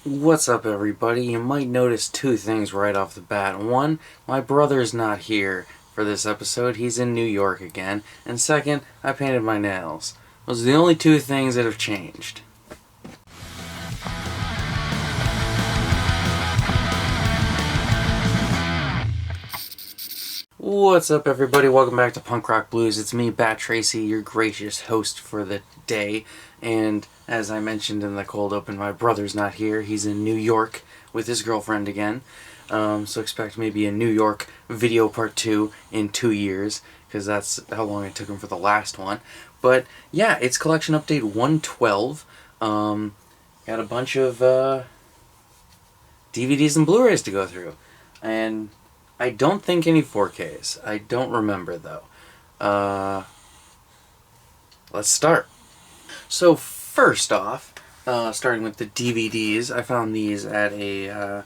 What's up, everybody? You might notice two things right off the bat. One, my brother's not here for this episode. He's in New York again. And second, I painted my nails. Those are the only two things that have changed. What's up, everybody? Welcome back to Punk Rock Blues. It's me, Bat Tracy, your gracious host for the day. And as I mentioned in the cold open, my brother's not here. He's in New York with his girlfriend again. So expect maybe a New York video part 2 in 2 years, because that's how long it took him for the last one. But yeah, it's collection update 112. Got a bunch of DVDs and Blu-rays to go through. And I don't think any 4Ks. I don't remember, though. Let's start. So first off, starting with the DVDs, I found these at I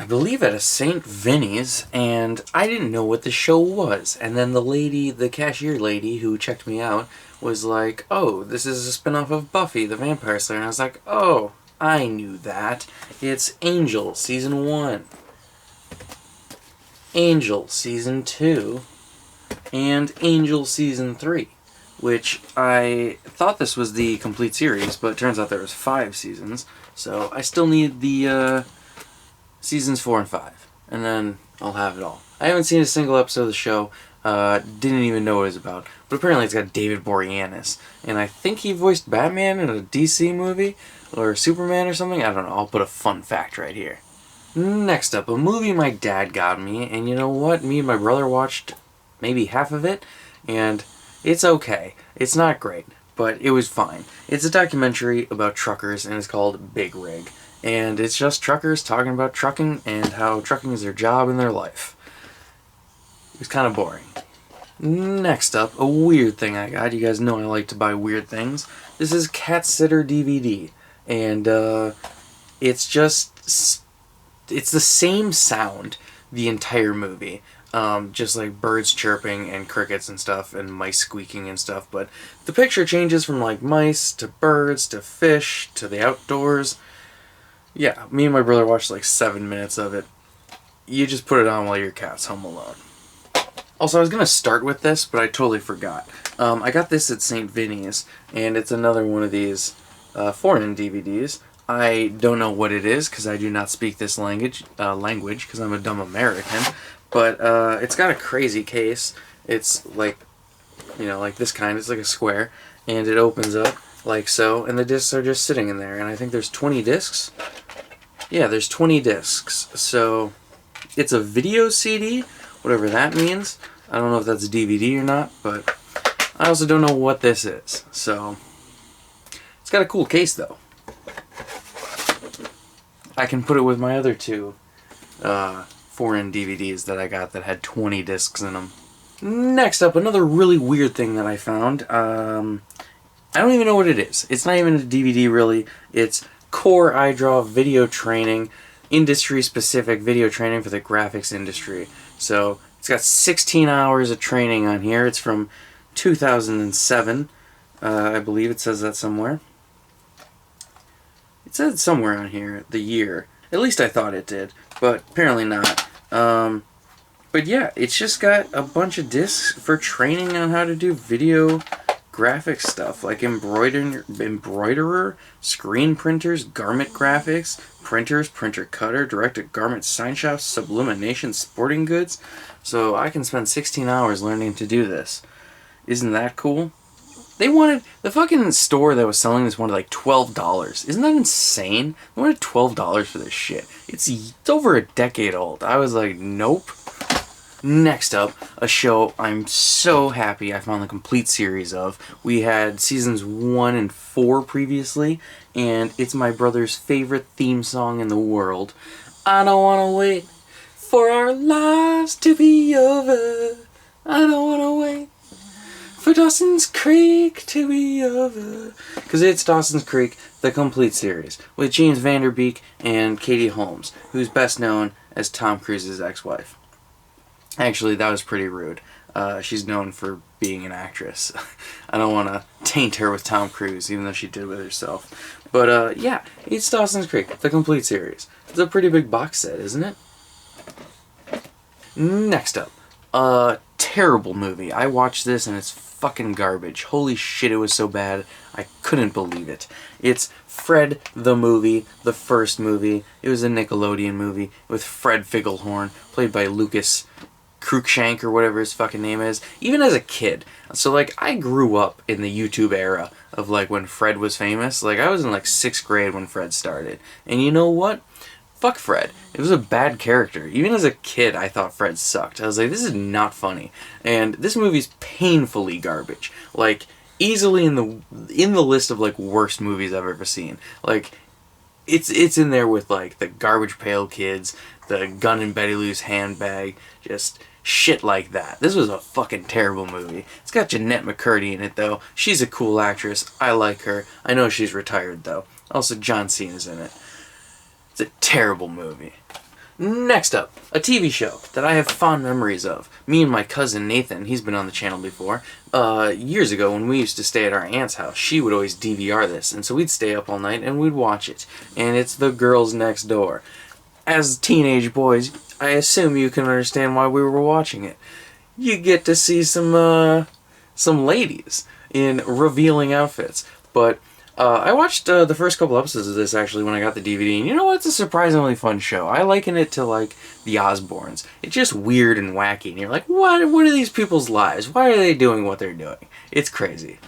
believe at a St. Vinny's, and I didn't know what the show was. And then the cashier lady who checked me out was like, "Oh, this is a spinoff of Buffy the Vampire Slayer." And I was like, "Oh, I knew that. It's Angel Season 1. Angel Season 2, and Angel Season 3, which I thought this was the complete series, but it turns out there was 5 seasons, so I still need the seasons 4 and 5, and then I'll have it all. I haven't seen a single episode of the show, didn't even know what it was about, but apparently it's got David Boreanaz, and I think he voiced Batman in a DC movie, or Superman or something. I don't know, I'll put a fun fact right here. Next up, a movie my dad got me, and you know what? Me and my brother watched maybe half of it, and it's okay. It's not great, but it was fine. It's a documentary about truckers, and it's called Big Rig. And it's just truckers talking about trucking and how trucking is their job and their life. It was kind of boring. Next up, a weird thing I got. You guys know I like to buy weird things. This is Cat Sitter DVD, and it's just... It's the same sound the entire movie, just like birds chirping and crickets and stuff and mice squeaking and stuff, but the picture changes from like mice to birds to fish to the outdoors. Yeah, me and my brother watched like 7 minutes of it. You just put it on while your cat's home alone. Also, I was going to start with this, but I totally forgot. I got this at St. Vinny's, and it's another one of these foreign DVDs. I don't know what it is, because I do not speak this language, because I'm a dumb American, but it's got a crazy case. It's like, like this kind. It's like a square, and it opens up like so, and the discs are just sitting in there, and I think there's 20 discs. Yeah, there's 20 discs, so it's a video CD, whatever that means. I don't know if that's a DVD or not, but I also don't know what this is, so it's got a cool case, though. I can put it with my other 2 foreign DVDs that I got that had 20 discs in them. Next up, another really weird thing that I found. I don't even know what it is. It's not even a DVD, really. It's Core iDraw video training, industry-specific video training for the graphics industry. So it's got 16 hours of training on here. It's from 2007. I believe it says that somewhere. It said somewhere on here, the year. At least I thought it did, but apparently not. But yeah, it's just got a bunch of discs for training on how to do video graphic stuff, like embroiderer, screen printers, garment graphics, printers, printer cutter, direct-to-garment sign shops, sublimation, sporting goods. So I can spend 16 hours learning to do this. Isn't that cool? The fucking store that was selling this wanted like $12. Isn't that insane? They wanted $12 for this shit. It's over a decade old. I was like, nope. Next up, a show I'm so happy I found the complete series of. We had seasons 1 and 4 previously, and it's my brother's favorite theme song in the world. I don't wanna wait for our lives to be over. I don't wanna wait for Dawson's Creek to be over. Because it's Dawson's Creek, the complete series, with James Van Der Beek and Katie Holmes, who's best known as Tom Cruise's ex-wife. Actually, that was pretty rude. She's known for being an actress. I don't want to taint her with Tom Cruise, even though she did with herself. But yeah, it's Dawson's Creek, the complete series. It's a pretty big box set, isn't it? Next up, a terrible movie. I watched this and it's fucking garbage. Holy shit, it was so bad. I couldn't believe it. It's Fred the movie, the first movie. It was a Nickelodeon movie with Fred Figglehorn, played by Lucas Cruikshank or whatever his fucking name is. Even as a kid. So like, I grew up in the YouTube era of like when Fred was famous. Like, I was in like 6th grade when Fred started. And you know what? Fuck Fred. It was a bad character. Even as a kid, I thought Fred sucked. I was like, this is not funny. And this movie's painfully garbage. Like, easily in the list of like worst movies I've ever seen. Like, it's in there with like the Garbage Pail Kids, the Gun in Betty Lou's Handbag, just shit like that. This was a fucking terrible movie. It's got Jeanette McCurdy in it though. She's a cool actress. I like her. I know she's retired though. Also, John Cena's in it. It's a terrible movie. Next up, a TV show that I have fond memories of. Me and my cousin Nathan, he's been on the channel before, years ago when we used to stay at our aunt's house, she would always DVR this, and so we'd stay up all night and we'd watch it. And it's The Girls Next Door. As teenage boys, I assume you can understand why we were watching it. You get to see some ladies in revealing outfits, but I watched the first couple episodes of this actually when I got the DVD, and you know what? It's a surprisingly fun show. I liken it to like the Osbournes. It's just weird and wacky, and you're like, what are these people's lives? Why are they doing what they're doing? It's crazy.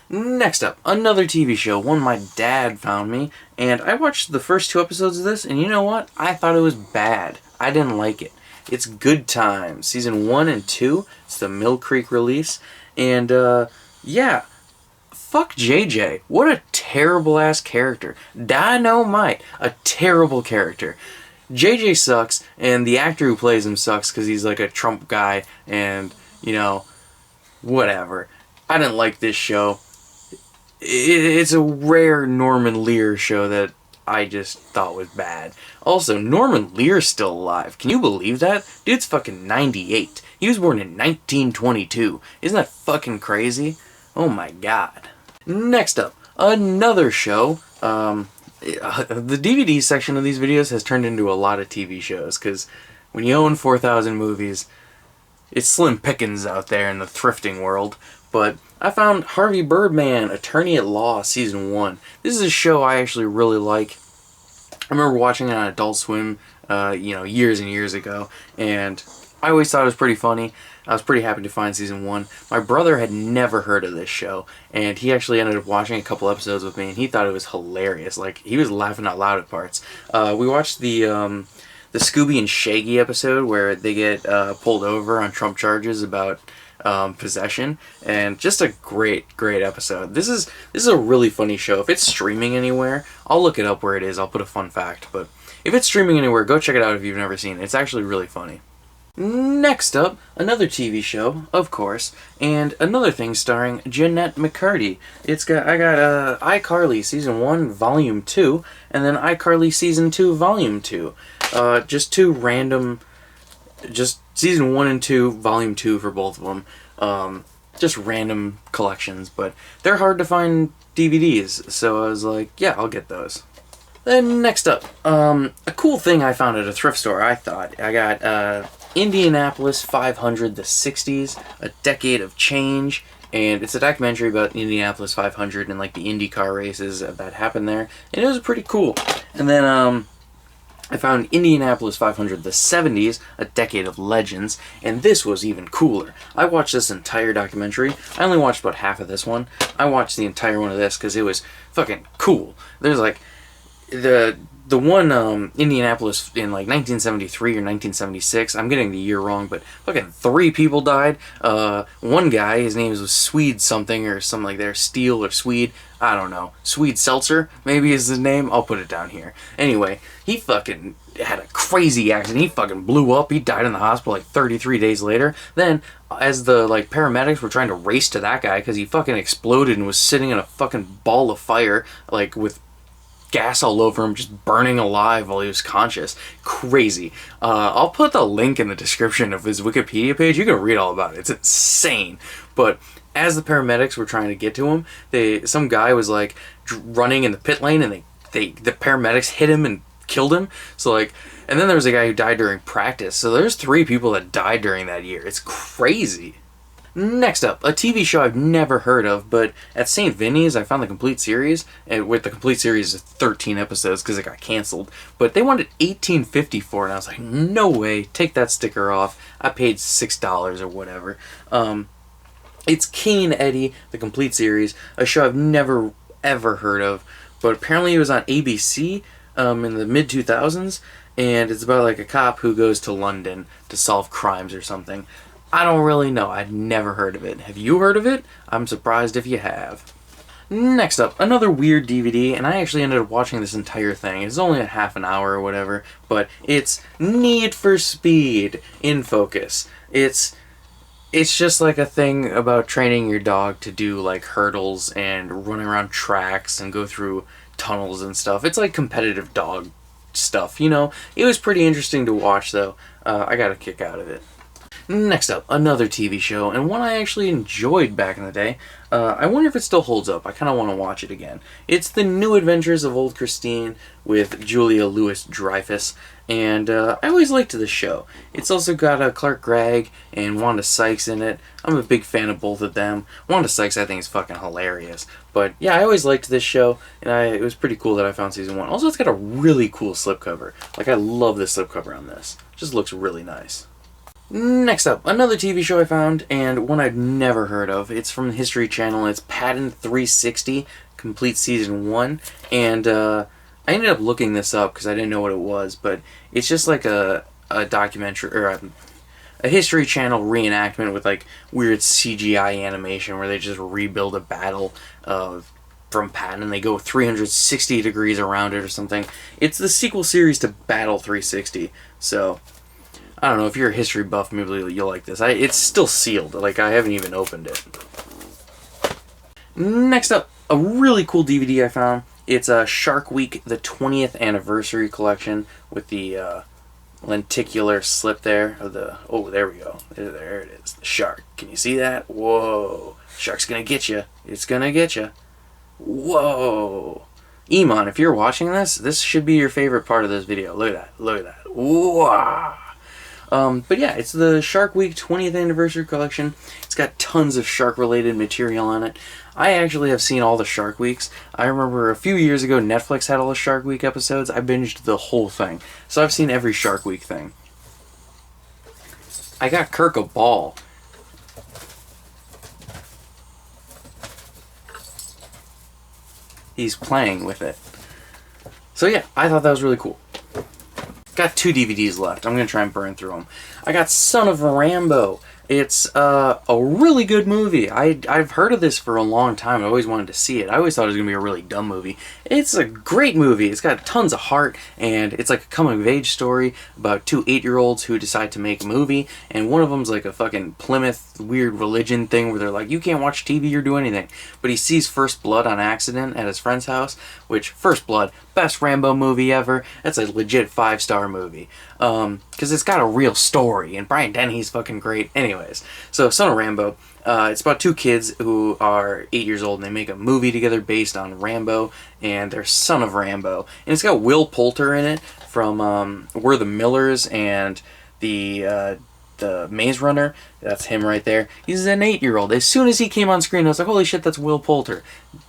Next up, another TV show, one my dad found me, and I watched the first 2 episodes of this, and you know what? I thought it was bad. I didn't like it. It's Good Times, season 1 and 2. It's the Mill Creek release, and yeah. Fuck JJ. What a terrible ass character. Dynamite. A terrible character. JJ sucks, and the actor who plays him sucks because he's like a Trump guy, and, you know, whatever. I didn't like this show. It's a rare Norman Lear show that I just thought was bad. Also, Norman Lear's still alive. Can you believe that? Dude's fucking 98. He was born in 1922. Isn't that fucking crazy? Oh my god. Next up, another show. The DVD section of these videos has turned into a lot of TV shows, because when you own 4,000 movies, it's slim pickings out there in the thrifting world. But I found Harvey Birdman, Attorney at Law, Season 1. This is a show I actually really like. I remember watching it on Adult Swim, years and years ago, and I always thought it was pretty funny. I was pretty happy to find Season 1. My brother had never heard of this show, and he actually ended up watching a couple episodes with me, and he thought it was hilarious. Like, he was laughing out loud at parts. We watched the Scooby and Shaggy episode where they get pulled over on Trump charges about possession, and just a great episode. This is a really funny show. If it's streaming anywhere, I'll look it up where it is. I'll put a fun fact, but if it's streaming anywhere, go check it out if you've never seen it. It's actually really funny. Next up, another TV show, of course, and another thing starring Jeanette McCurdy. I got iCarly Season 1, Volume 2, and then iCarly Season 2, Volume 2. Just two random, just Season 1 and 2, Volume 2 for both of them. Just random collections, but they're hard to find DVDs, so I was like, yeah, I'll get those. Then next up, a cool thing I found at a thrift store, I thought. I got Indianapolis 500, the 60s, a decade of change, and it's a documentary about Indianapolis 500 and like the IndyCar races that happened there, and it was pretty cool. And then I found Indianapolis 500, the 70s, a decade of legends, and this was even cooler. I watched this entire documentary. I only watched about half of this one. I watched the entire one of this because it was fucking cool. There's like the one Indianapolis in like 1973 or 1976, I'm getting the year wrong, but fucking 3 people died. One guy, his name was Swede something or something like that, Steel or Swede, I don't know. Swede Seltzer, maybe is his name. I'll put it down here. Anyway, he fucking had a crazy accident. He fucking blew up. He died in the hospital like 33 days later. Then, as the like paramedics were trying to race to that guy because he fucking exploded and was sitting in a fucking ball of fire, like with gas all over him, just burning alive while he was conscious. Crazy. I'll put the link in the description of his Wikipedia page. You can read all about it. It's insane. But as the paramedics were trying to get to him, some guy was like running in the pit lane, and the paramedics hit him and killed him. So like, and then there was a guy who died during practice. So there's 3 people that died during that year. It's crazy. Next up, a TV show I've never heard of, but at St. Vinny's I found the complete series, and with the complete series of 13 episodes because it got canceled, but they wanted $18.50 for it, and I was like, no way, take that sticker off. I paid $6 or whatever. It's King and Eddie, the complete series, a show I've never ever heard of, but apparently it was on ABC in the mid-2000s, and it's about like a cop who goes to London to solve crimes or something. I don't really know. I'd never heard of it. Have you heard of it? I'm surprised if you have. Next up, another weird DVD, and I actually ended up watching this entire thing. It's only a half an hour or whatever, but it's Need for Speed in focus. It's just like a thing about training your dog to do like hurdles and running around tracks and go through tunnels and stuff. It's like competitive dog stuff, you know? It was pretty interesting to watch though. I got a kick out of it. Next up, another TV show, and one I actually enjoyed back in the day. I wonder if it still holds up. I kind of want to watch it again. It's The New Adventures of Old Christine with Julia Louis-Dreyfus, and I always liked this show. It's also got Clark Gregg and Wanda Sykes in it. I'm a big fan of both of them. Wanda Sykes I think is fucking hilarious. But yeah, I always liked this show, and it was pretty cool that I found season 1. Also, it's got a really cool slipcover. Like, I love the slipcover on this. It just looks really nice. Next up, another TV show I found, and one I've never heard of. It's from the History Channel. It's Patton 360, complete season 1. And I ended up looking this up because I didn't know what it was, but it's just like a documentary, or a History Channel reenactment with like weird CGI animation where they just rebuild a battle from Patton, and they go 360 degrees around it or something. It's the sequel series to Battle 360, so I don't know, if you're a history buff, maybe you'll like this. It's still sealed, like I haven't even opened it. Next up, a really cool DVD I found. It's Shark Week, the 20th anniversary collection with the lenticular slip there. Oh, there we go. There it is, the shark. Can you see that? Whoa. Shark's gonna get you. It's gonna get you. Whoa. Iman, if you're watching this should be your favorite part of this video. Look at that. Look at that. Wow. But yeah, it's the Shark Week 20th Anniversary Collection. It's got tons of shark-related material on it. I actually have seen all the Shark Weeks. I remember a few years ago, Netflix had all the Shark Week episodes. I binged the whole thing. So I've seen every Shark Week thing. I got Kirk a ball. He's playing with it. So yeah, I thought that was really cool. Got 2 DVDs left. I'm going to try and burn through them. I got Son of Rambo. It's a really good movie. I've heard of this for a long time. I always wanted to see it. I always thought it was going to be a really dumb movie. It's a great movie. It's got tons of heart, and it's like a coming-of-age story about 2 8-year-olds who decide to make a movie, and one of them's like a fucking Plymouth weird religion thing where they're like, you can't watch TV or do anything. But he sees First Blood on accident at his friend's house, which, First Blood, best Rambo movie ever. That's a legit 5-star movie. Because it's got a real story, and Brian Dennehy's fucking great. Anyways, so Son of Rambo, it's about 2 kids who are 8 years old, and they make a movie together based on Rambo, and they're Son of Rambo. And it's got Will Poulter in it from We're the Millers and the Maze Runner. That's him right there. He's an 8-year-old. As soon as he came on screen, I was like, holy shit, that's Will Poulter.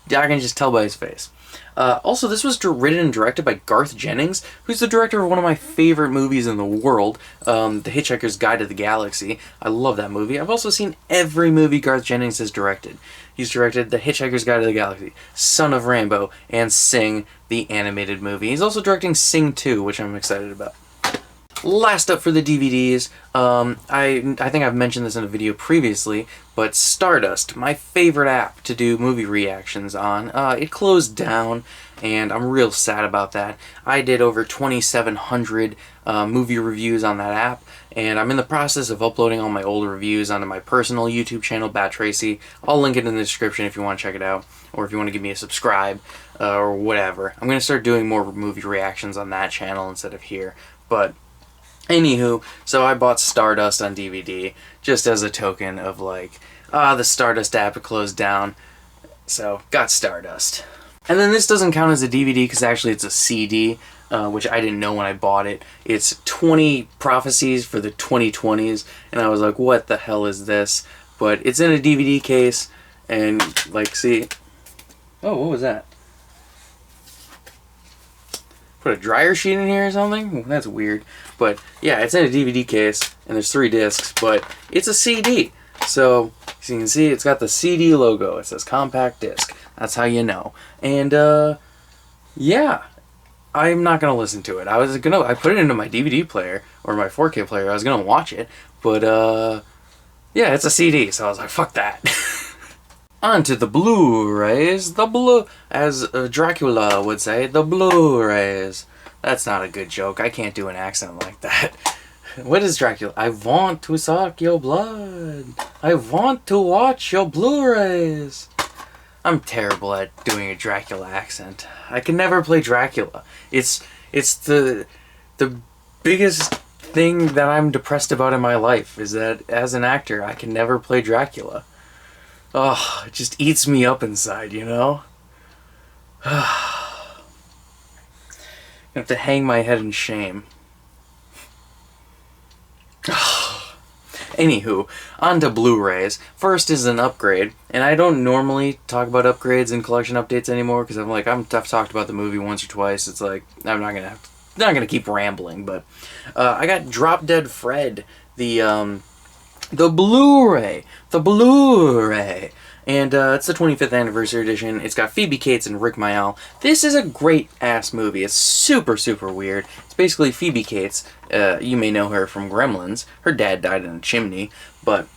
I can just tell by his face. Also, this was written and directed by Garth Jennings, who's the director of one of my favorite movies in the world, The Hitchhiker's Guide to the Galaxy. I love that movie. I've also seen every movie Garth Jennings has directed. He's directed The Hitchhiker's Guide to the Galaxy, Son of Rambo, and Sing, the animated movie. He's also directing Sing 2, which I'm excited about. Last up for the DVDs, I think I've mentioned this in a video previously, but Stardust, my favorite app to do movie reactions on, it closed down, and I'm real sad about that. I did over 2,700 movie reviews on that app, and I'm in the process of uploading all my old reviews onto my personal YouTube channel, Bat Tracy. I'll link it in the description if you want to check it out, or if you want to give me a subscribe, or whatever. I'm going to start doing more movie reactions on that channel instead of here, but anywho, so I bought Stardust on DVD just as a token of like, the Stardust app closed down, so got Stardust. And then this doesn't count as a DVD because actually it's a CD, which I didn't know when I bought it. It's 20 prophecies for the 2020s, and I was like, what the hell is this? But it's in a DVD case, and like, see, oh, what was that? Put a dryer sheet in here or something? That's weird. But yeah, it's in a DVD case, and there's 3 discs, but it's a CD. So, as you can see, it's got the CD logo. It says compact disc. That's how you know. And, yeah. I'm not gonna listen to it. I put it into my DVD player, or my 4K player. I was gonna watch it, but, yeah, it's a CD, so I was like, fuck that. On to the Blu-rays, as Dracula would say, the Blu-rays. That's not a good joke. I can't do an accent like that. What is Dracula? I want to suck your blood. I want to watch your Blu-rays. I'm terrible at doing a Dracula accent. I can never play Dracula. It's the biggest thing that I'm depressed about in my life is that as an actor, I can never play Dracula. Oh, it just eats me up inside, you know? I have to hang my head in shame. Anywho, on to Blu-rays. First is an upgrade, and I don't normally talk about upgrades and collection updates anymore because I'm like, I've talked about the movie once or twice. It's like, I'm not gonna keep rambling, but I got Drop Dead Fred, the Blu-ray, and it's the 25th anniversary edition. It's got Phoebe Cates and Rick Mayall. This is a great ass movie. It's super, super weird. It's basically Phoebe Cates. You may know her from Gremlins. Her dad died in a chimney, but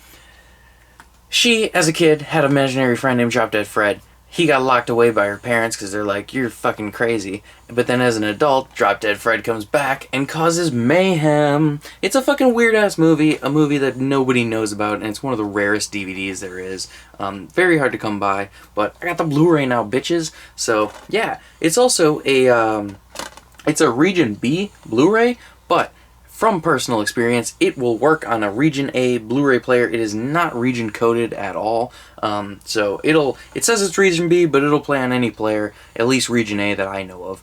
she, as a kid, had an imaginary friend named Drop Dead Fred. He got locked away by her parents because they're like, you're fucking crazy. But then as an adult, Drop Dead Fred comes back and causes mayhem. It's a fucking weird-ass movie, a movie that nobody knows about, and it's one of the rarest DVDs there is. Very hard to come by, but I got the Blu-ray now, bitches. So, yeah. It's also a, it's a Region B Blu-ray, but from personal experience, it will work on a Region A Blu-ray player. It is not region coded at all. So it says it's Region B, but it'll play on any player, at least Region A that I know of.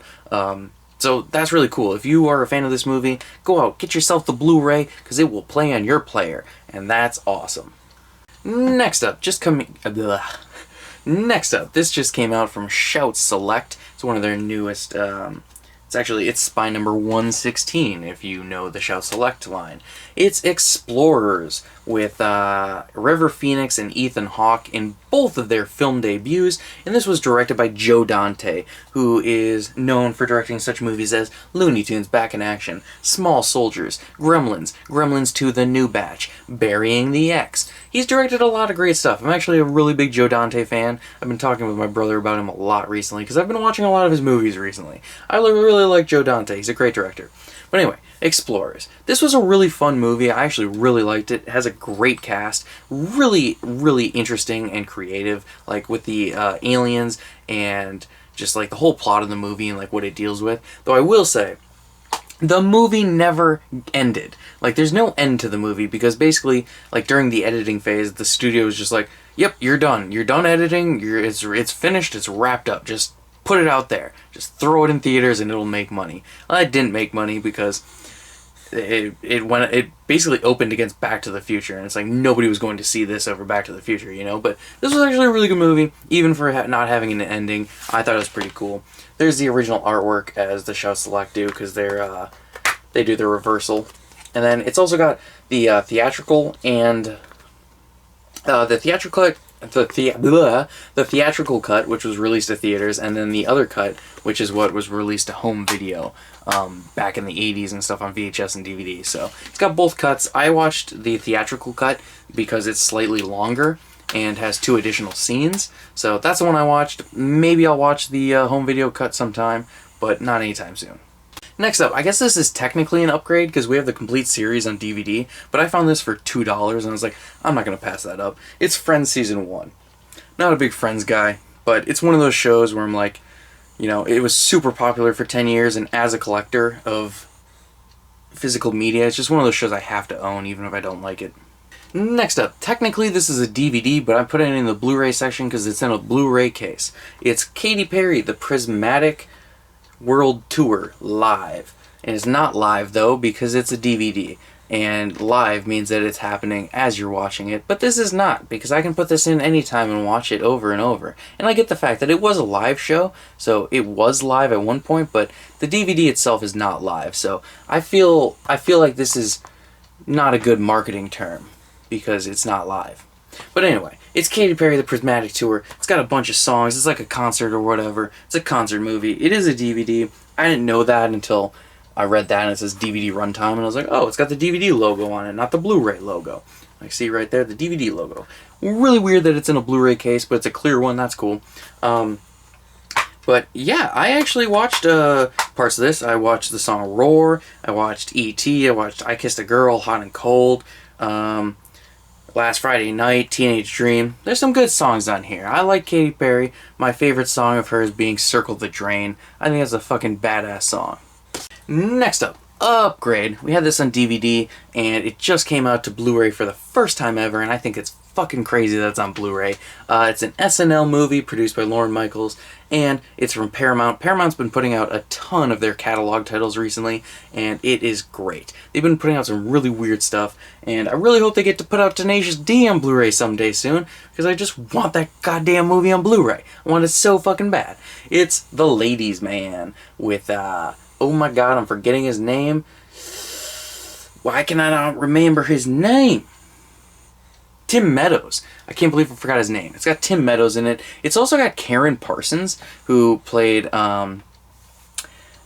So that's really cool. If you are a fan of this movie, go out, get yourself the Blu-ray, because it will play on your player, and that's awesome. Next up, this just came out from Shout Select. It's one of their newest, it's spy number 116, if you know the Shout Select line. It's Explorers, with River Phoenix and Ethan Hawke in both of their film debuts, and this was directed by Joe Dante, who is known for directing such movies as Looney Tunes Back in Action, Small Soldiers, Gremlins, Gremlins 2 The New Batch, Burying the X. He's directed a lot of great stuff. I'm actually a really big Joe Dante fan. I've been talking with my brother about him a lot recently, because I've been watching a lot of his movies recently. I really like Joe Dante. He's a great director. But anyway, Explorers. This was a really fun movie. I actually really liked it. It has a great cast. Really, really interesting and creative, like with the aliens and just like the whole plot of the movie and like what it deals with. Though I will say, the movie never ended. Like, there's no end to the movie because basically, like, during the editing phase, the studio was just like, yep, you're done. You're done editing. It's finished. It's wrapped up. Just put it out there. Just throw it in theaters and it'll make money. Well, it didn't make money because it basically opened against Back to the Future, and it's like nobody was going to see this over Back to the Future, you know? But this was actually a really good movie, even for not having an ending. I thought it was pretty cool. There's the original artwork as the Shout Select do, because they do the reversal. And then it's also got the theatrical and the theatrical the theatrical cut, which was released to theaters, and then the other cut, which is what was released to home video back in the 80s and stuff on VHS and DVD. So it's got both cuts. I watched the theatrical cut because it's slightly longer and has 2 additional scenes. So that's the one I watched. Maybe I'll watch the home video cut sometime, but not anytime soon. Next up, I guess this is technically an upgrade because we have the complete series on DVD, but I found this for $2 and I was like, I'm not going to pass that up. It's Friends Season 1. Not a big Friends guy, but it's one of those shows where I'm like, you know, it was super popular for 10 years, and as a collector of physical media, it's just one of those shows I have to own even if I don't like it. Next up, technically this is a DVD, but I put it in the Blu-ray section because it's in a Blu-ray case. It's Katy Perry, The Prismatic World Tour live, and it's not live though because it's a DVD, and live means that it's happening as you're watching it, but this is not, because I can put this in anytime and watch it over and over. And I get the fact that it was a live show, so it was live at one point, but the DVD itself is not live, so I feel like this is not a good marketing term because it's not live. But anyway, it's Katy Perry, The Prismatic Tour. It's got a bunch of songs. It's like a concert or whatever. It's a concert movie. It is a DVD. I didn't know that until I read that and it says DVD runtime, and I was like, oh, it's got the DVD logo on it, not the Blu-ray logo. Like, see right there, the DVD logo. Really weird that it's in a Blu-ray case, but it's a clear one. That's cool. But yeah, I actually watched parts of this. I watched the song Roar. I watched E.T. I watched I Kissed a Girl, Hot and Cold. Last Friday Night, Teenage Dream. There's some good songs on here. I like Katy Perry. My favorite song of hers being Circle the Drain. I think that's a fucking badass song. Next up, Upgrade. We had this on DVD, and it just came out to Blu-ray for the first time ever, and I think it's fucking crazy that it's on Blu-ray. It's an SNL movie produced by Lorne Michaels, and it's from Paramount. Paramount's been putting out a ton of their catalog titles recently, and it is great. They've been putting out some really weird stuff, and I really hope they get to put out Tenacious D on Blu-ray someday soon, because I just want that goddamn movie on Blu-ray. I want it so fucking bad. It's The Ladies Man with, oh my god, I'm forgetting his name. Why can I not remember his name? Tim Meadows. I can't believe I forgot his name. It's got Tim Meadows in it. It's also got Karen Parsons, who played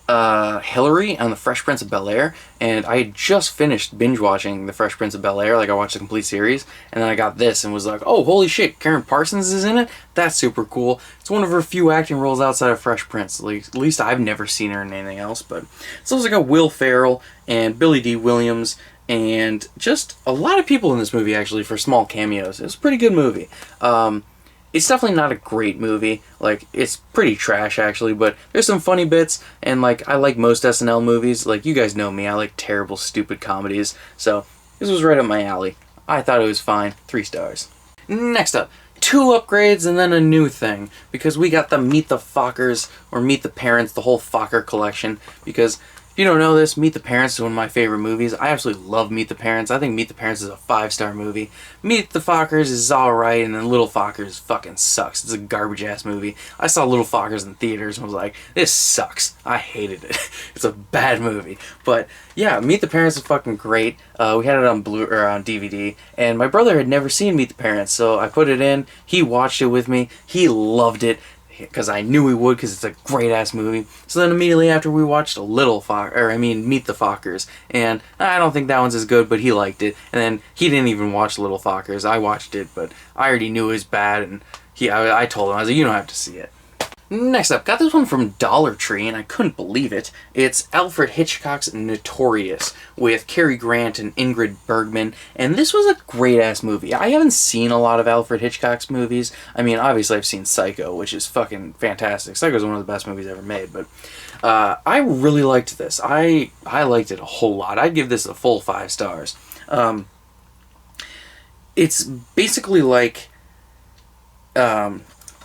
Hillary on The Fresh Prince of Bel-Air, and I had just finished binge watching The Fresh Prince of Bel-Air. Like, I watched the complete series, and then I got this and was like, oh, holy shit, Karen Parsons is in it? That's super cool. It's one of her few acting roles outside of Fresh Prince. At least I've never seen her in anything else, but it's also got Will Ferrell and Billy D. Williams, and just a lot of people in this movie, actually, for small cameos. It's a pretty good movie. It's definitely not a great movie. Like, it's pretty trash, actually, but there's some funny bits, and, like, I like most SNL movies. Like, you guys know me, I like terrible, stupid comedies, so this was right up my alley. I thought it was fine. 3 stars. Next up, 2 upgrades and then a new thing, because we got the Meet the Fockers, or Meet the Parents, the whole Focker collection, because if you don't know this, Meet the Parents is one of my favorite movies. I absolutely love Meet the Parents. I think Meet the Parents is a 5-star movie. Meet the Fockers is alright, and then Little Fockers fucking sucks. It's a garbage-ass movie. I saw Little Fockers in theaters and was like, this sucks. I hated it. It's a bad movie. But yeah, Meet the Parents is fucking great. We had it on on DVD, and my brother had never seen Meet the Parents, so I put it in. He watched it with me. He loved it, because I knew he would, because it's a great-ass movie. So then immediately after, we watched Meet the Fockers, and I don't think that one's as good, but he liked it. And then he didn't even watch Little Fockers. I watched it, but I already knew it was bad, and I told him, I was like, you don't have to see it. Next up, got this one from Dollar Tree, and I couldn't believe it. It's Alfred Hitchcock's Notorious, with Cary Grant and Ingrid Bergman, and this was a great-ass movie. I haven't seen a lot of Alfred Hitchcock's movies. I mean, obviously I've seen Psycho, which is fucking fantastic. Psycho's one of the best movies ever made, but I really liked this. I liked it a whole lot. I'd give this a full 5 stars. It's basically like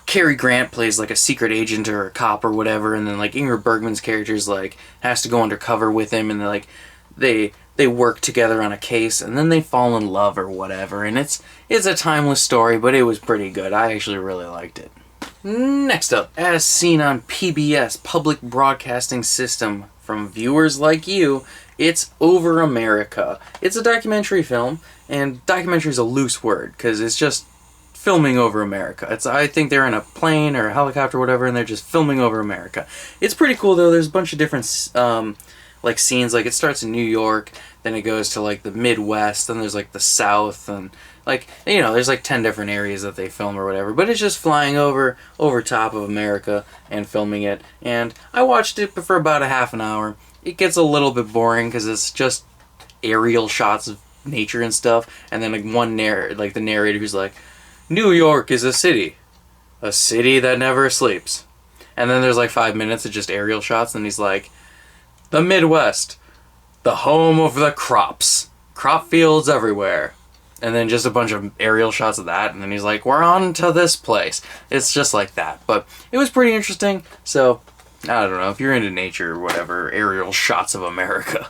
Cary Grant plays like a secret agent or a cop or whatever, and then like Ingrid Bergman's character's like has to go undercover with him, and they work together on a case, and then they fall in love or whatever, and it's a timeless story, but it was pretty good. I actually really liked it. Next up, as seen on PBS, Public Broadcasting System, from viewers like you, it's Over America. It's a documentary film, and documentary is a loose word, because it's just filming over America. I think they're in a plane or a helicopter or whatever, and they're just filming over America. It's pretty cool though. There's a bunch of different like scenes. Like it starts in New York, then it goes to like the Midwest, then there's like the South, and like, you know, there's like 10 different areas that they film or whatever. But it's just flying over top of America and filming it. And I watched it for about a half an hour. It gets a little bit boring because it's just aerial shots of nature and stuff, and then like the narrator who's like, New York is a city that never sleeps, and then there's like 5 minutes of just aerial shots, and he's like, the Midwest, the home of the crop fields everywhere, and then just a bunch of aerial shots of that, and then he's like, we're on to this place. It's just like that. But it was pretty interesting. So I don't know, if you're into nature or whatever, aerial shots of America.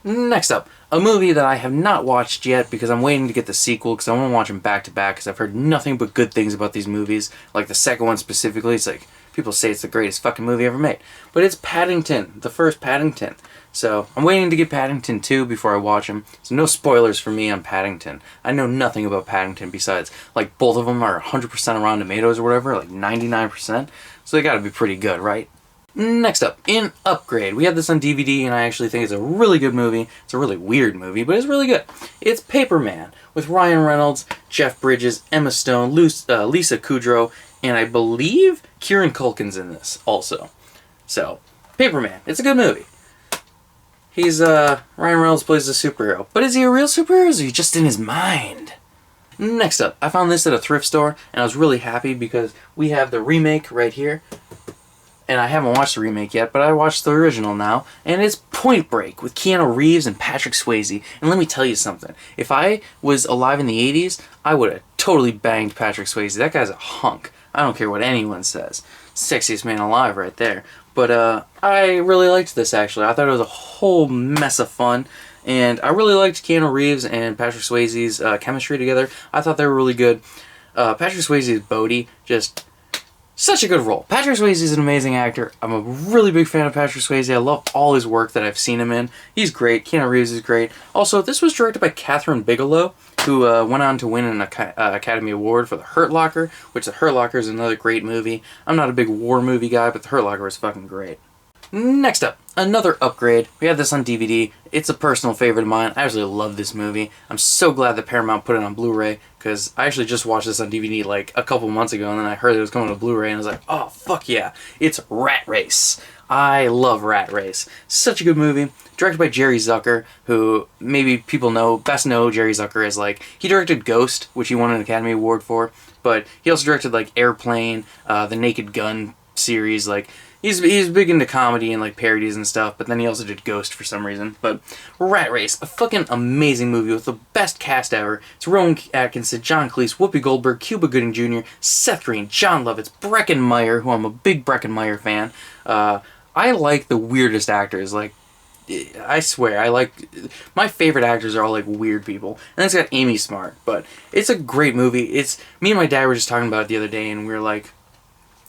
Next up, a movie that I have not watched yet because I'm waiting to get the sequel because I want to watch them back to back because I've heard nothing but good things about these movies. Like the second one specifically, it's like, people say it's the greatest fucking movie ever made. But it's Paddington, the first Paddington. So I'm waiting to get Paddington 2 before I watch them. So no spoilers for me on Paddington. I know nothing about Paddington besides, like, both of them are 100% on Rotten Tomatoes or whatever, like 99%. So they gotta be pretty good, right? Next up, in Upgrade. We have this on DVD, and I actually think it's a really good movie. It's a really weird movie, but it's really good. It's Paperman, with Ryan Reynolds, Jeff Bridges, Emma Stone, Lisa Kudrow, and I believe Kieran Culkin's in this also. So, Paperman. It's a good movie. Ryan Reynolds plays a superhero. But is he a real superhero, or is he just in his mind? Next up, I found this at a thrift store, and I was really happy because we have the remake right here. And I haven't watched the remake yet, but I watched the original now, and it's Point Break with Keanu Reeves and Patrick Swayze. And let me tell you something. If I was alive in the 80s, I would have totally banged Patrick Swayze. That guy's a hunk. I don't care what anyone says. Sexiest man alive right there. But I really liked this, actually. I thought it was a whole mess of fun. And I really liked Keanu Reeves and Patrick Swayze's chemistry together. I thought they were really good. Patrick Swayze's Bodhi, just such a good role. Patrick Swayze is an amazing actor. I'm a really big fan of Patrick Swayze. I love all his work that I've seen him in. He's great. Keanu Reeves is great. Also, this was directed by Catherine Bigelow, who went on to win an Academy Award for The Hurt Locker, which The Hurt Locker is another great movie. I'm not a big war movie guy, but The Hurt Locker is fucking great. Next up, another Upgrade. We have this on DVD. It's a personal favorite of mine. I absolutely love this movie. I'm so glad that Paramount put it on Blu-ray, because I actually just watched this on DVD like a couple months ago, and then I heard it was coming to Blu-ray, and I was like, oh, fuck yeah. It's Rat Race. I love Rat Race. Such a good movie. Directed by Jerry Zucker, who maybe people best know Jerry Zucker as, like, he directed Ghost, which he won an Academy Award for, but he also directed, like, Airplane, the Naked Gun series, like, He's big into comedy and like parodies and stuff, but then he also did Ghost for some reason. But Rat Race, a fucking amazing movie with the best cast ever. It's Rowan Atkinson, John Cleese, Whoopi Goldberg, Cuba Gooding Jr., Seth Green, John Lovitz, Breckin Meyer, who I'm a big Breckin Meyer fan. I like the weirdest actors. Like, I swear, my favorite actors are all like weird people. And it's got Amy Smart, but it's a great movie. Me and my dad were just talking about it the other day, and we were like,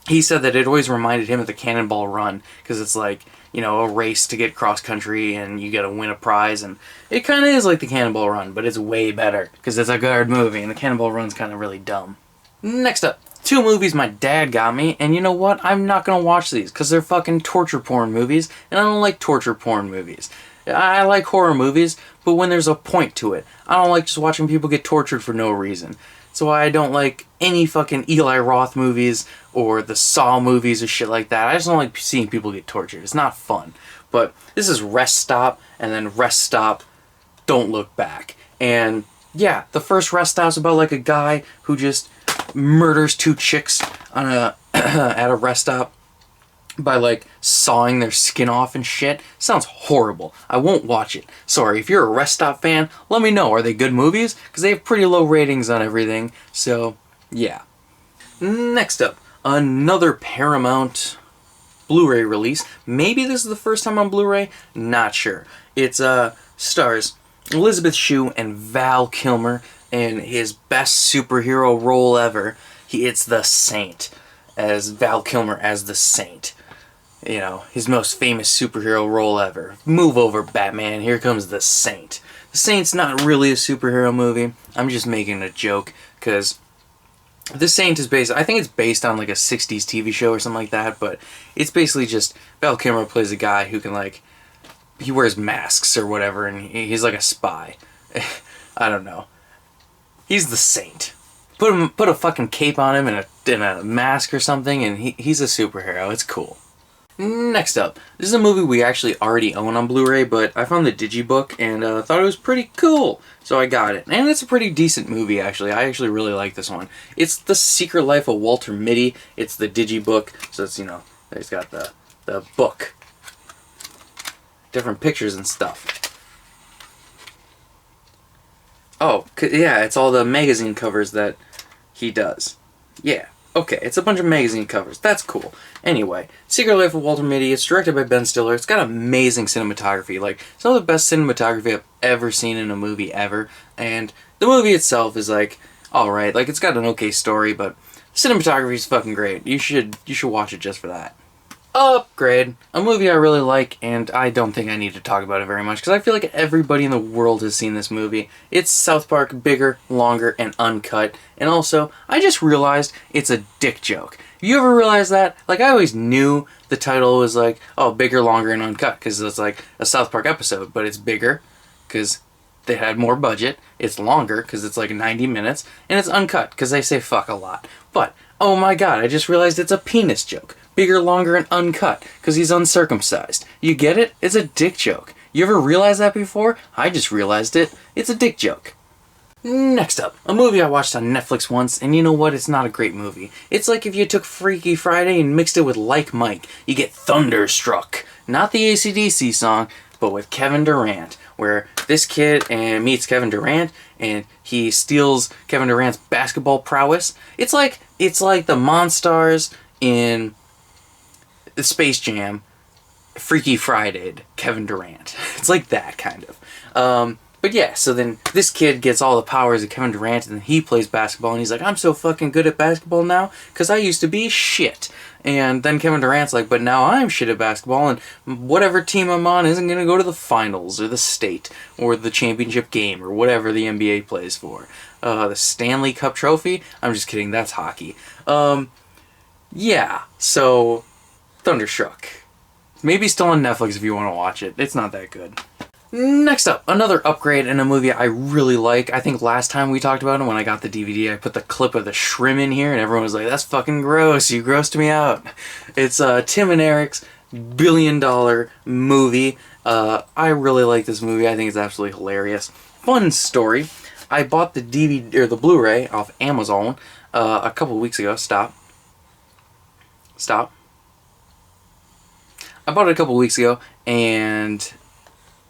he said that it always reminded him of the Cannonball Run, because it's like, you know, a race to get cross country and you gotta win a prize, and it kind of is like the Cannonball Run, but it's way better, because it's a good movie, and the Cannonball Run's kind of really dumb. Next up, 2 movies my dad got me, and you know what? I'm not gonna watch these, because they're fucking torture porn movies, and I don't like torture porn movies. I like horror movies, but when there's a point to it. I don't like just watching people get tortured for no reason. So I don't like any fucking Eli Roth movies or the Saw movies or shit like that. I just don't like seeing people get tortured. It's not fun. But this is Rest Stop, and then Rest Stop, Don't Look Back. And yeah, the first Rest Stop's about like a guy who just murders 2 chicks on at a rest stop by like sawing their skin off and shit. Sounds horrible. I won't watch it. Sorry, if you're a Rest Stop fan, let me know. Are they good movies? Because they have pretty low ratings on everything. So, yeah. Next up, another Paramount Blu-ray release. Maybe this is the first time on Blu-ray. Not sure. It's stars Elizabeth Shue and Val Kilmer in his best superhero role ever. It's the Saint, as Val Kilmer as the Saint. You know, his most famous superhero role ever. Move over, Batman. Here comes the Saint. The Saint's not really a superhero movie. I'm just making a joke, because This Saint is based, I think it's based on like a 60s TV show or something like that, but it's basically just Val Kilmer plays a guy who can like, he wears masks or whatever, and he's like a spy. I don't know. He's the Saint. Put a fucking cape on him and a mask or something, and he's a superhero. It's cool. Next up, this is a movie we actually already own on Blu-ray, but I found the digibook and thought it was pretty cool, so I got it. And it's a pretty decent movie, actually. I actually really like this one. It's The Secret Life of Walter Mitty. It's the digibook, so it's, you know, it's got the book. Different pictures and stuff. Oh, yeah, it's all the magazine covers that he does. Yeah. Okay, it's a bunch of magazine covers. That's cool. Anyway, Secret Life of Walter Mitty. It's directed by Ben Stiller. It's got amazing cinematography. Like, some of the best cinematography I've ever seen in a movie ever. And the movie itself is, like, alright. Like, it's got an okay story, but cinematography is fucking great. You should watch it just for that. Upgrade. A movie I really like, and I don't think I need to talk about it very much, because I feel like everybody in the world has seen this movie. It's South Park, bigger, longer, and uncut. And also, I just realized it's a dick joke. You ever realize that? Like, I always knew the title was like, oh, bigger, longer, and uncut, because it's like a South Park episode, but it's bigger, because they had more budget. It's longer, because it's like 90 minutes, and it's uncut, because they say fuck a lot. But, oh my god, I just realized it's a penis joke. Bigger, longer, and uncut, because he's uncircumcised. You get it? It's a dick joke. You ever realize that before? I just realized it. It's a dick joke. Next up, a movie I watched on Netflix once, and you know what? It's not a great movie. It's like if you took Freaky Friday and mixed it with Like Mike. You get Thunderstruck. Not the AC/DC song, but with Kevin Durant, where this kid meets Kevin Durant, and he steals Kevin Durant's basketball prowess. It's like the Monstars in the Space Jam, Freaky Friday'd Kevin Durant. It's like that, kind of. But yeah, so then this kid gets all the powers of Kevin Durant, and then he plays basketball, and he's like, I'm so fucking good at basketball now, because I used to be shit. And then Kevin Durant's like, but now I'm shit at basketball, and whatever team I'm on isn't going to go to the finals, or the state, or the championship game, or whatever the NBA plays for. The Stanley Cup trophy? I'm just kidding, that's hockey. Yeah, so Thunderstruck. Maybe still on Netflix if you want to watch it. It's not that good. Next up, another upgrade in a movie I really like. I think last time we talked about it, when I got the DVD, I put the clip of the shrimp in here, and everyone was like, that's fucking gross, you grossed me out. It's Tim and Eric's $1 billion movie. I really like this movie. I think it's absolutely hilarious. Fun story. I bought the DVD, or the Blu-ray, off Amazon a couple weeks ago. Stop. I bought it a couple weeks ago, and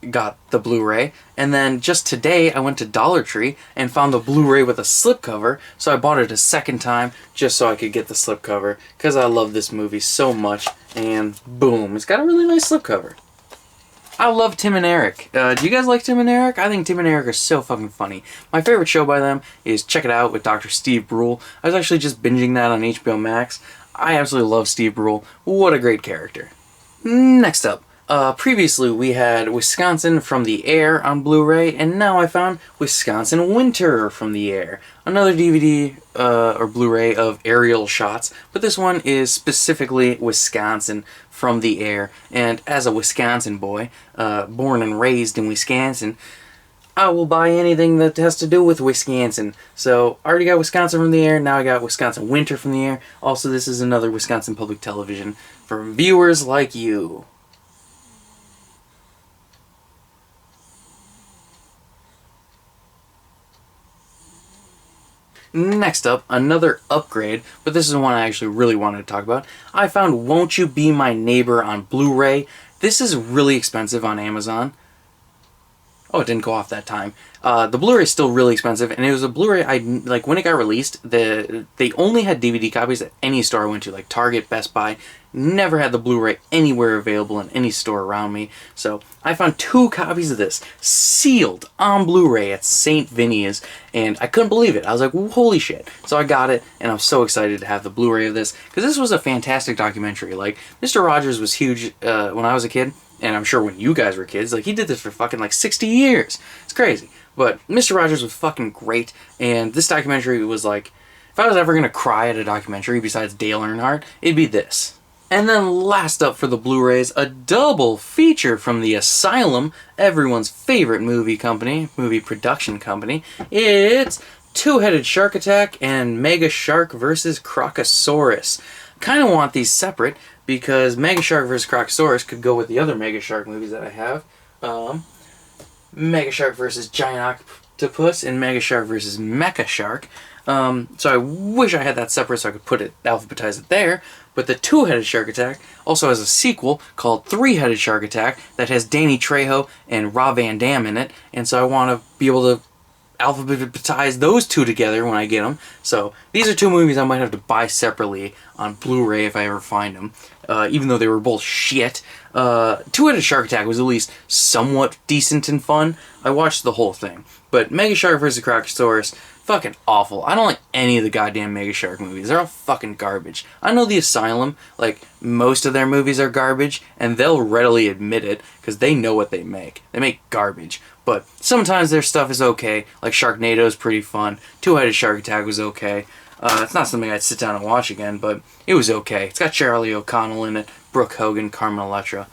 got the Blu-ray, and then just today I went to Dollar Tree and found the Blu-ray with a slipcover, so I bought it a second time just so I could get the slipcover, because I love this movie so much, and boom, it's got a really nice slipcover. I love Tim and Eric. Do you guys like Tim and Eric? I think Tim and Eric are so fucking funny. My favorite show by them is Check It Out with Dr. Steve Brule. I was actually just binging that on HBO Max. I absolutely love Steve Brule. What a great character. Next up. Previously we had Wisconsin from the Air on Blu-ray, and now I found Wisconsin Winter from the Air. Another DVD or Blu-ray of aerial shots, but this one is specifically Wisconsin from the Air. And as a Wisconsin boy, born and raised in Wisconsin, I will buy anything that has to do with Wisconsin. So, I already got Wisconsin from the Air, now I got Wisconsin Winter from the Air. Also, this is another Wisconsin Public Television for viewers like you. Next up, another upgrade, but this is one I actually really wanted to talk about. I found Won't You Be My Neighbor on Blu-ray. This is really expensive on Amazon. Oh, it didn't go off that time. The Blu-ray is still really expensive, and it was a Blu-ray, like, when it got released, they only had DVD copies at any store I went to, like Target, Best Buy. Never had the Blu-ray anywhere available in any store around me. So, I found 2 copies of this, sealed, on Blu-ray at St. Vinny's, and I couldn't believe it. I was like, holy shit. So I got it, and I'm so excited to have the Blu-ray of this, because this was a fantastic documentary. Like, Mr. Rogers was huge when I was a kid, and I'm sure when you guys were kids. Like, he did this for fucking, like, 60 years. It's crazy. But Mr. Rogers was fucking great, and this documentary was, like, if I was ever going to cry at a documentary besides Dale Earnhardt, it'd be this. And then last up for the Blu-rays, a double feature from the Asylum, everyone's favorite movie production company. It's Two-Headed Shark Attack and Mega Shark vs. Crocosaurus. Kind of want these separate because Mega Shark vs. Crocosaurus could go with the other Mega Shark movies that I have. Mega Shark vs. Giant Octopus and Mega Shark vs. Mecha Shark. So I wish I had that separate so I could alphabetize it there. But the Two-Headed Shark Attack also has a sequel called Three-Headed Shark Attack that has Danny Trejo and Rob Van Dam in it. And so I want to be able to alphabetize those two together when I get them. So these are two movies I might have to buy separately on Blu-ray if I ever find them. Even though they were both shit. Two-Headed Shark Attack was at least somewhat decent and fun. I watched the whole thing. But Mega Shark vs. Crocosaurus, fucking awful. I don't like any of the goddamn Mega Shark movies. They're all fucking garbage. I know the Asylum, like, most of their movies are garbage, and they'll readily admit it, because they know what they make. They make garbage. But sometimes their stuff is okay, like Sharknado is pretty fun. Two-Headed Shark Attack was okay. It's not something I'd sit down and watch again, but it was okay. It's got Charlie O'Connell in it, Brooke Hogan, Carmen Electra.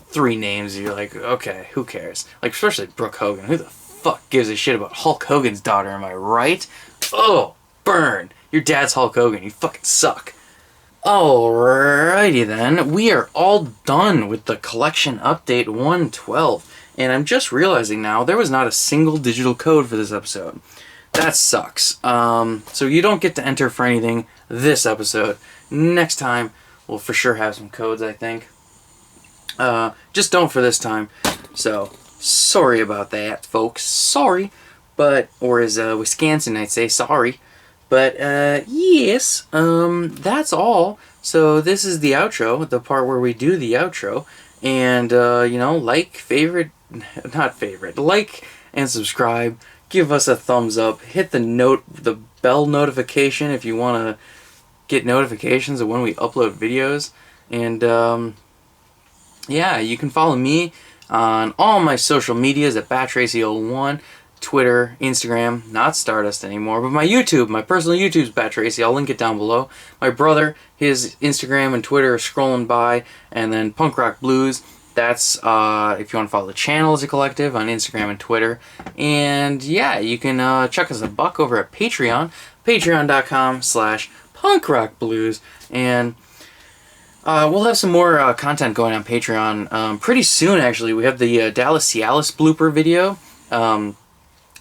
3 names, you're like, okay, who cares? Like, especially Brooke Hogan. Who the fuck gives a shit about Hulk Hogan's daughter, am I right? Oh, burn. Your dad's Hulk Hogan. You fucking suck. Alrighty then. We are all done with the collection update 112. And I'm just realizing now there was not a single digital code for this episode. That sucks. So you don't get to enter for anything this episode. Next time, we'll for sure have some codes, I think. Just don't for this time. So, sorry about that, folks. Sorry. But, or as Wisconsin I'd say, sorry. But, yes, that's all. So this is the outro, the part where we do the outro. And, you know, like and subscribe. Give us a thumbs up. Hit the bell notification if you want to get notifications of when we upload videos. And, yeah, you can follow me on all my social medias at BatTracy01, Twitter, Instagram, not Stardust anymore, but my YouTube, my personal YouTube's BatTracy. I'll link it down below. My brother, his Instagram and Twitter are scrolling by, and then Punk Rock Blues. That's if you want to follow the channel as a collective on Instagram and Twitter. And yeah, you can check us a buck over at Patreon, patreon.com/punkrockblues. And we'll have some more content going on Patreon pretty soon, actually. We have the Dallas Cialis blooper video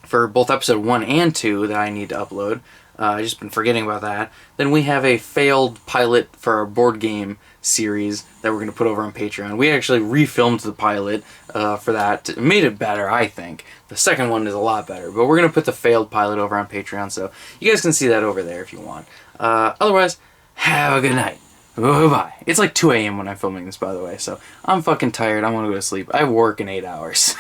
for both episode 1 and 2 that I need to upload. I've just been forgetting about that. Then we have a failed pilot for our board game series that we're going to put over on Patreon. We actually refilmed the pilot for that. It made it better, I think. The second one is a lot better, but we're going to put the failed pilot over on Patreon, so you guys can see that over there if you want. Otherwise, have a good night. Bye-bye. It's like 2 a.m. when I'm filming this, by the way, so I'm fucking tired. I want to go to sleep. I work in 8 hours.